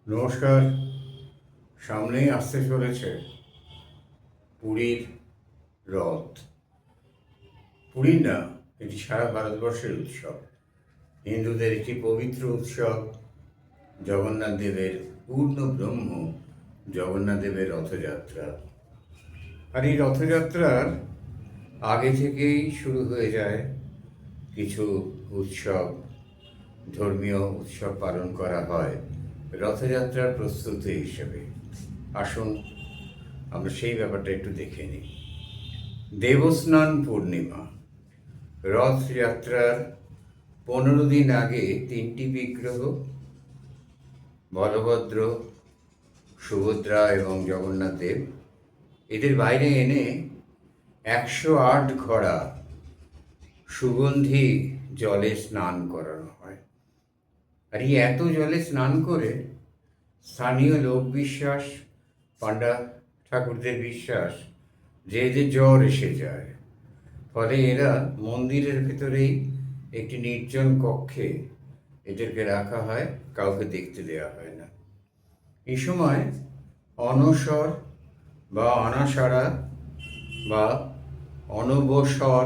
নমস্কার। সামনেই আসতে চলেছে পুরীর রথ। পুরীর না, এটি সারা ভারতবর্ষের উৎসব। হিন্দুদের একটি পবিত্র উৎসব, জগন্নাথ দেবের পূর্ণ ব্রহ্ম জগন্নাথ দেবের রথযাত্রা। আর এই রথযাত্রার আগে থেকেই শুরু হয়ে যায় কিছু উৎসব, ধর্মীয় উৎসব পালন করা হয় রথযাত্রার প্রস্তুতি হিসেবে। আসুন আমরা সেই ব্যাপারটা একটু দেখে নিই। দেবস্নান পূর্ণিমা, রথযাত্রার 15 দিন আগে 3টি বিগ্রহ, বলভদ্র, সুভদ্রা এবং জগন্নাথ দেব, এদের বাইরে এনে 108 ঘড়া সুগন্ধি জলে স্নান করানো হয়। আর এই এত জলে স্নান করে স্থানীয় লোক বিশ্বাস, পাণ্ডা ঠাকুরদের বিশ্বাস যে এদের জ্বর এসে যায়। ফলে এরা মন্দিরের ভেতরেই একটি নির্জন কক্ষে এদেরকে রাখা হয়, কাউকে দেখতে দেওয়া হয় না। এই সময় অনসর বা অনাসারা বা অনবসর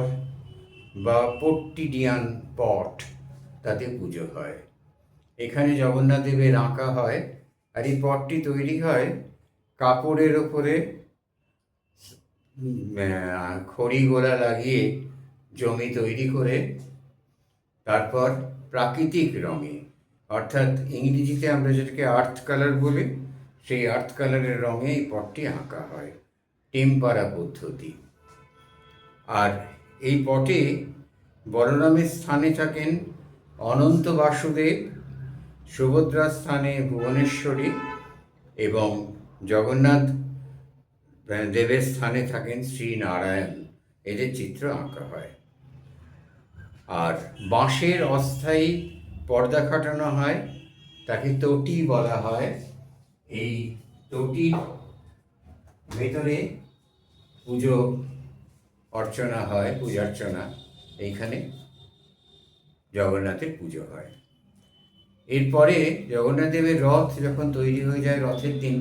বা পট্টিডিয়ান পট, তাতে পুজো হয়। এখানে জগন্নাথ দেবের আঁকা হয়। আর এই পটটি তৈরি হয় কাপড়ের ওপরে খড়ি গোলা লাগিয়ে জমি তৈরি করে, তারপর প্রাকৃতিক রঙে, অর্থাৎ ইংরেজিতে আমরা যেটাকে আর্থ কালার বলি, সেই আর্থ কালারের রঙে এই পটটি আঁকা হয়, টেম্পারা পদ্ধতি। আর এই পটে বলরামের স্থানে থাকেন অনন্ত বাসুদেব, সুভদ্রার স্থানে ভুবনেশ্বরী এবং জগন্নাথ দেবের স্থানে থাকেন শ্রীনারায়ণ। এদের চিত্র আঁকা হয়। আর বাঁশের অস্থায়ী পর্দা খাটানো হয়, তাকে তটি বলা হয়। এই তটির ভেতরে পুজো অর্চনা হয়, পূজার্চনা। এইখানে জগন্নাথের পুজো হয়। এরপরে জগন্নাথ দেবের রথ যখন তৈরি হয়ে যায়, রথের দিন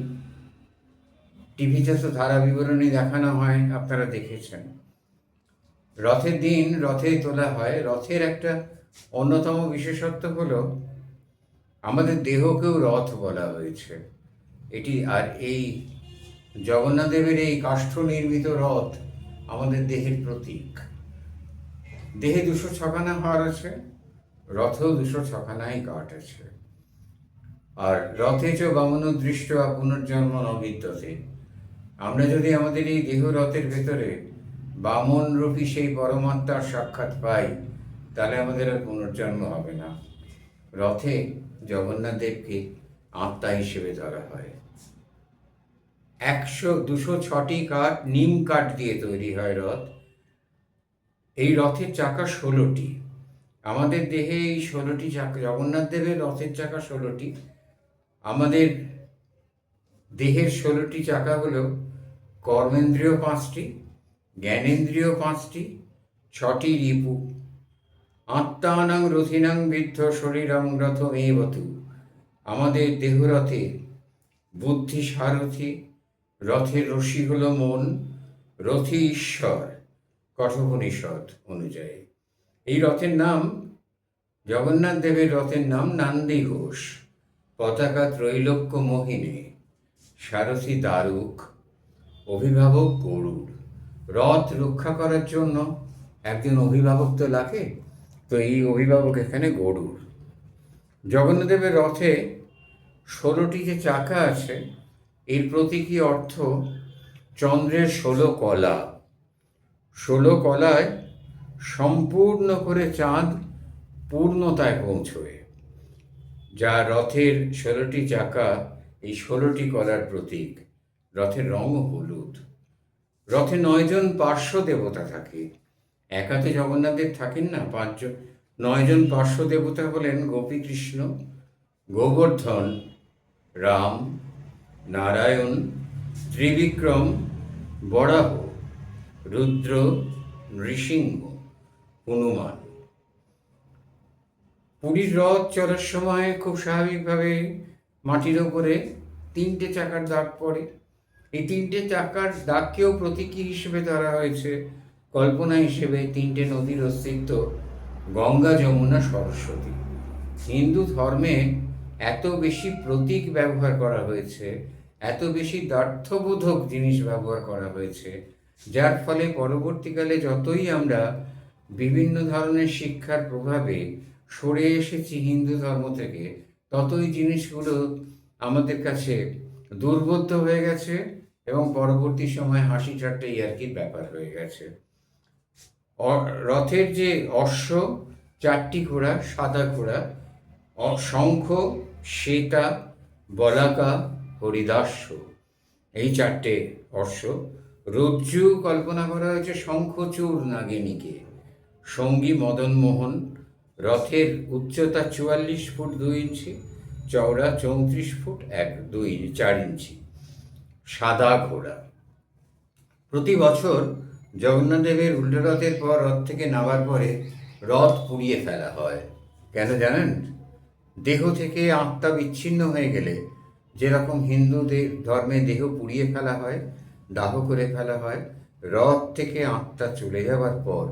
টিভিতে তো ধারা বিবরণী দেখানো হয়, আপনারা দেখেছেন। রথের দিন রথে তোলা হয়। রথের একটা অন্যতম বিশেষত্ব হলো আমাদের দেহকেও রথ বলা হয়েছে এটি। আর এই জগন্নাথ দেবের এই কাষ্ঠ নির্মিত রথ আমাদের দেহের প্রতীক। দেহে 206খানা হাড় আছে, রথেও 206খানাই কাঠ আছে। আর রথে চ বামনোদৃষ্ট পুনর্জন্ম ন বিদ্যতে। আমরা যদি আমাদের এই দেহ রথের ভেতরে বামন রূপী সেই পরমাত্মার সাক্ষাৎ পাই, তাহলে আমাদের আর পুনর্জন্ম হবে না। রথে জগন্নাথ দেবকে আত্মা হিসেবে ধরা হয়। 206টি কাঠ, নিম কাঠ দিয়ে তৈরি হয় রথ। এই রথের চাকা 16টি। আমাদের দেহে এই 16টি চাকা, জগন্নাথ দেবের রথের চাকা 16টি। আমাদের দেহের 16টি চাকা হলো কর্মেন্দ্রিয় 5টি, জ্ঞানেন্দ্রিয় 5টি, 6টি রিপু। আত্মানাং রথিনাং বিদ্ধ শরীরং রথমেবতু। আমাদের দেহরথে বুদ্ধি সারথি, রথের রশি হলো মন, রথি ঈশ্বর, কঠোপনিষদ অনুযায়ী। এই রথের নাম, জগন্নাথ দেবের রথের নাম নান্দি ঘোষ, পতাকা ত্রৈলোক্য মোহিনী, সারথি দারুক, অভিভাবক গরুড়। রথ রক্ষা করার জন্য একজন অভিভাবক তো লাগে, তো এই অভিভাবক এখানে গরুড়। জগন্নাথ দেবের রথে 16টি যে চাকা আছে, এর প্রতীকী অর্থ চন্দ্রের 16 কলা। 16 কলায় সম্পূর্ণ করে চাঁদ পূর্ণতায় পৌঁছয়। যা রথের 16টি চাকা এই 16টি কলার প্রতীক। রথের রঙও হলুদ। রথে 9 জন পার্শ্ব দেবতা থাকে। একাতে জগন্নাথ দেব থাকেন না, 9 জন পার্শ্ব দেবতা হলেন গোপীকৃষ্ণ, গোবর্ধন, রাম, নারায়ণ, ত্রিবিক্রম, বরাহ, রুদ্র, নৃসিংহ, হনুমান। পুরীর রথ চলার সময় খুব স্বাভাবিকভাবে মাটির ওপরে 3টে চাকার দাগ পড়ে। এই 3টে চাকার দাগকেও প্রতীকী হিসেবে ধরা হয়েছে, কল্পনা হিসেবে 3টে নদীর অস্তিত্ব, গঙ্গা, যমুনা, সরস্বতী। হিন্দু ধর্মে এত বেশি প্রতীক ব্যবহার করা হয়েছে, এত বেশি দ্ব্যর্থবোধক জিনিস ব্যবহার করা হয়েছে, যার ফলে পরবর্তীকালে যতই আমরা বিভিন্ন ধরনের শিক্ষার প্রভাবে সরে এসেছি হিন্দু ধর্ম থেকে, ততই জিনিসগুলো আমাদের কাছে দুর্বোধ্য হয়ে গেছে এবং পরবর্তী সময় হাসি ঠাট্টা ইয়ার্কির ব্যাপার হয়ে গেছে। রথের যে অশ্ব, 4টি ঘোড়া, সাদা ঘোড়া, শঙ্খ, শ্বেতা, বলাকা, হরিদাস্য, এই 4টে অশ্ব। রজ্জু কল্পনা করা হয়েছে শঙ্খচূড় নাগিনীকে। সঙ্গী মদনমোহন। রথের উচ্চতা 44 ফুট 2 ইঞ্চি, চওড়া 34 ফুট 4 ইঞ্চি। সাদা ঘোড়া। প্রতি বছর জগন্নাথদেবের উল্টো রথের পর রথ থেকে নামার পরে রথ পুড়িয়ে ফেলা হয়। কেন জানেন? দেহ থেকে আত্মা বিচ্ছিন্ন হয়ে গেলে যেরকম হিন্দুদের ধর্মে দেহ পুড়িয়ে ফেলা হয়, দাহ করে ফেলা হয়, রথ থেকে আত্মা চলে যাওয়ার পর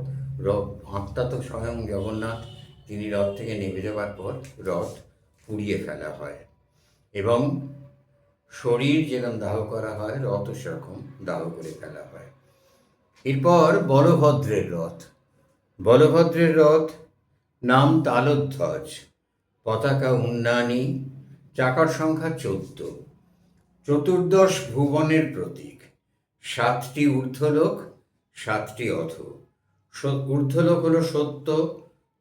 আত্মা তো স্বয়ং জগন্নাথ, তিনি রথ থেকে নেমে যাওয়ার পর রথ পুড়িয়ে ফেলা হয় এবং শরীর যেরকম দাহ করা হয়, রথও সেরকম দাহ করে ফেলা হয়। এরপর বলভদ্রের রথ। বলভদ্রের রথ নাম তালধ্বজ, পতাকা উন্নয়নী, চাকার সংখ্যা 14, চতুর্দশ ভুবনের প্রতীক। 7টি ঊর্ধ্বলোক, 7টি অধ। ঊর্ধ্বলোক হল সত্য,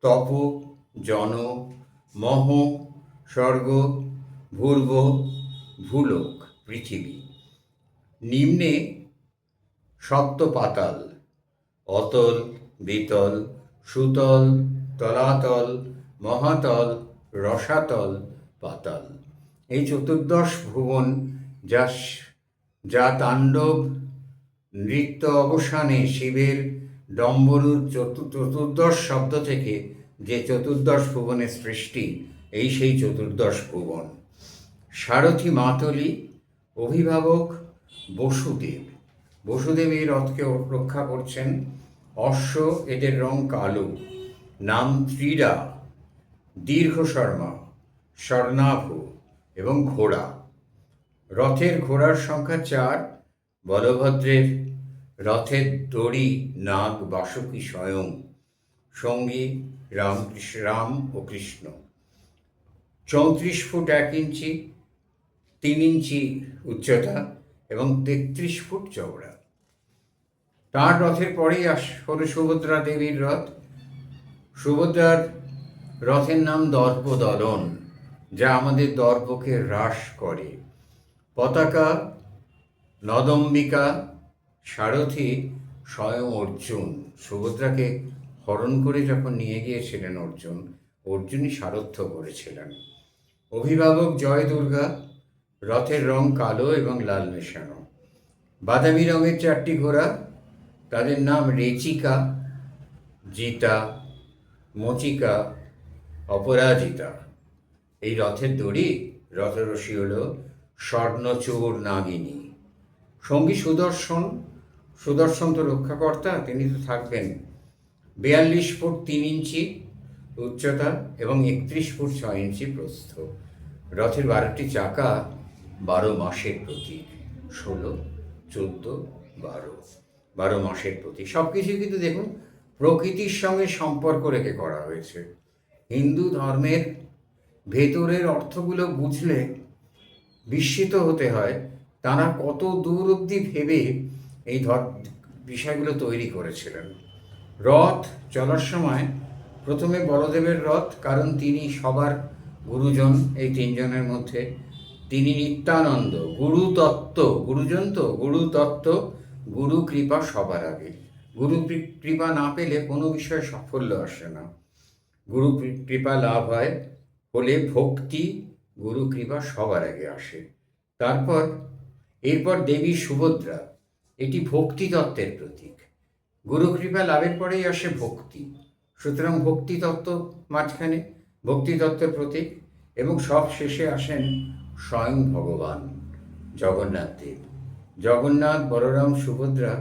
তপ, জন, মহ, স্বর্গ, ভূর্ব, ভূলোক, পৃথিবী। নিম্নে সপ্ত পাতাল, অতল, বিতল, সুতল, তলাতল, মহাতল, রসাতল, পাতাল। এই চতুর্দশ ভুবন যা তাণ্ডব নৃত্য অবসানে শিবের ডম্বরুর চতুর্দশ শব্দ থেকে যে চতুর্দশ ভুবনের সৃষ্টি, এই সেই চতুর্দশ ভুবন। সারথি মাতলি, অভিভাবক বসুদেব। বসুদেব এই রথকে রক্ষা করছেন। অশ্ব, এদের রং কালো। নাম ত্রিরা, দীর্ঘ শর্মা, স্বর্ণাভ এবং ঘোড়া। রথের ঘোড়ার সংখ্যা 4। বলভদ্রের রথের দড়ি নাগ, বাসুকী স্বয়ং। সঙ্গী রাম ও কৃষ্ণ। 34 ফুট 1 ইঞ্চি, 3 ইঞ্চি উচ্চতা এবং 33 ফুট চওড়া। তার রথের পরেই হলো সুভদ্রা দেবীর রথ। সুভদ্রার রথের নাম দর্পদলন, যা আমাদের দর্পকে হ্রাস করে। পতাকা নদম্বিকা, সারথি স্বয়ং অর্জুন। সুভদ্রাকে হরণ করে যখন নিয়ে গিয়েছিলেন অর্জুনই সারথ্য করেছিলেন। অভিভাবক জয় দুর্গা। রথের রং কালো এবং লাল মেশানো। বাদামি রঙের 4টি ঘোড়া, তাদের নাম রেচিকা, জিতা, মচিকা, অপরাজিতা। এই রথের দড়ি, রথরশি হল স্বর্ণচূড় নাগিনী। সঙ্গী সুদর্শন। সুদর্শন তো রক্ষাকর্তা, তিনি তো থাকবেন। 42 ফুট 3 ইঞ্চি উচ্চতা এবং 31 ফুট 6 ইঞ্চি প্রস্থ। রথের 12টি চাকা 12 মাসের প্রতীক। 16, 14, 12 মাসের প্রতীক। সব কিছু কিন্তু দেখুন প্রকৃতির সঙ্গে সম্পর্ক রেখে করা হয়েছে। হিন্দু ধর্মের ভেতরের অর্থগুলো বুঝলে বিস্মিত হতে হয়, তারা কত দূর অবধি ভেবে এই বিষয়গুলো তৈরি করেছিলেন। রথ চলার সময় প্রথমে বলদেবের রথ, কারণ তিনি সবার গুরুজন। এই 3 জনের মধ্যে তিনি নিত্যানন্দ, গুরুতত্ত্ব, গুরুজন তো গুরুতত্ত্ব, গুরু কৃপা সবার আগে। গুরু কৃপা না পেলে কোনো বিষয়ে সাফল্য আসে না। গুরু কৃপা লাভ হয় হলে ভক্তি, গুরু কৃপা সবার আগে আসে। এরপর দেবী সুভদ্রা, এটি ভক্তি তত্ত্বের প্রতীক। গুরু কৃপা লাভের পরেই আসে ভক্তি, সুতরাং ভক্তি তত্ত্ব মাঝখানে, ভক্তি তত্ত্বের প্রতীক। এবং সব শেষে আসেন স্বয়ং ভগবান জগন্নাথ দেব। জগন্নাথ, বলরাম, সুভদ্রা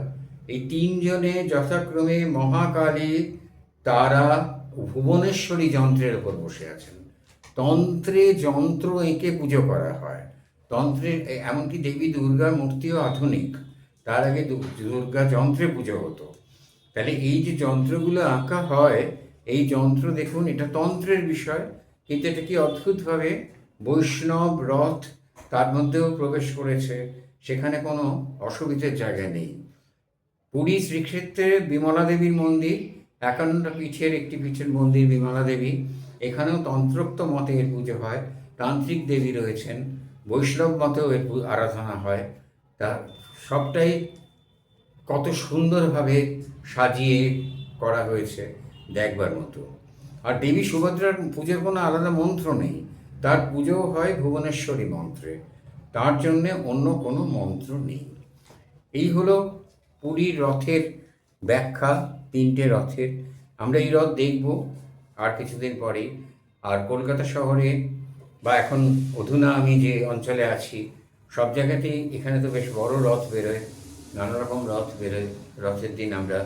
এই তিনজনে যথাক্রমে মহাকালী, তারা, ভুবনেশ্বরী যন্ত্রের ওপর বসে আছেন। তন্ত্রে যন্ত্র এঁকে পুজো করা হয়। তন্ত্রের এমনকি দেবী দুর্গার মূর্তিও আধুনিক, তার আগে দুর্গা যন্ত্রে পুজো হতো। তাহলে এই যে যন্ত্রগুলো আঁকা হয়, এই যন্ত্র দেখুন, এটা তন্ত্রের বিষয়, কিন্তু এটা কি অদ্ভুতভাবে বৈষ্ণব রথ তার মধ্যেও প্রবেশ করেছে, সেখানে কোনো অসুবিধার জায়গা নেই। পুরী শ্রীক্ষেত্রে বিমলা দেবীর মন্দির, 51টা পীঠের একটি পীঠের মন্দির বিমলা দেবী, এখানেও তন্ত্রোক্ত মতে এর পুজো হয়। তান্ত্রিক দেবী রয়েছেন, বৈষ্ণব মতেও এর আরাধনা হয়। তা সবটাই কত সুন্দরভাবে সাজিয়ে করা হয়েছে দেখবার মতো। আর দেবী সুভদ্রার পুজোর কোনো আলাদা মন্ত্র নেই, তার পুজোও হয় ভুবনেশ্বরী মন্ত্রে, তার জন্যে অন্য কোনো মন্ত্র নেই। এই হলো পুরীর রথের ব্যাখ্যা, তিনটে রথের। আমরা এই রথ দেখব আর কিছুদিন পরেই। আর কলকাতা শহরে বা এখন অধুনা আমি যে অঞ্চলে আছি, সব জায়গাতেই এখানে তো বেশ বড় রথ বেরোয়, নানা রকম রথ বেরোয়। রথের দিন আমরা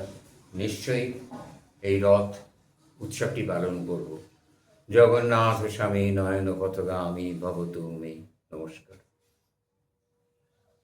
নিশ্চয়ই এই রথ উৎসবটি পালন করব। জগন্নাথ স্বামী নয়ন পথগামী ভবতু মে। নমস্কার।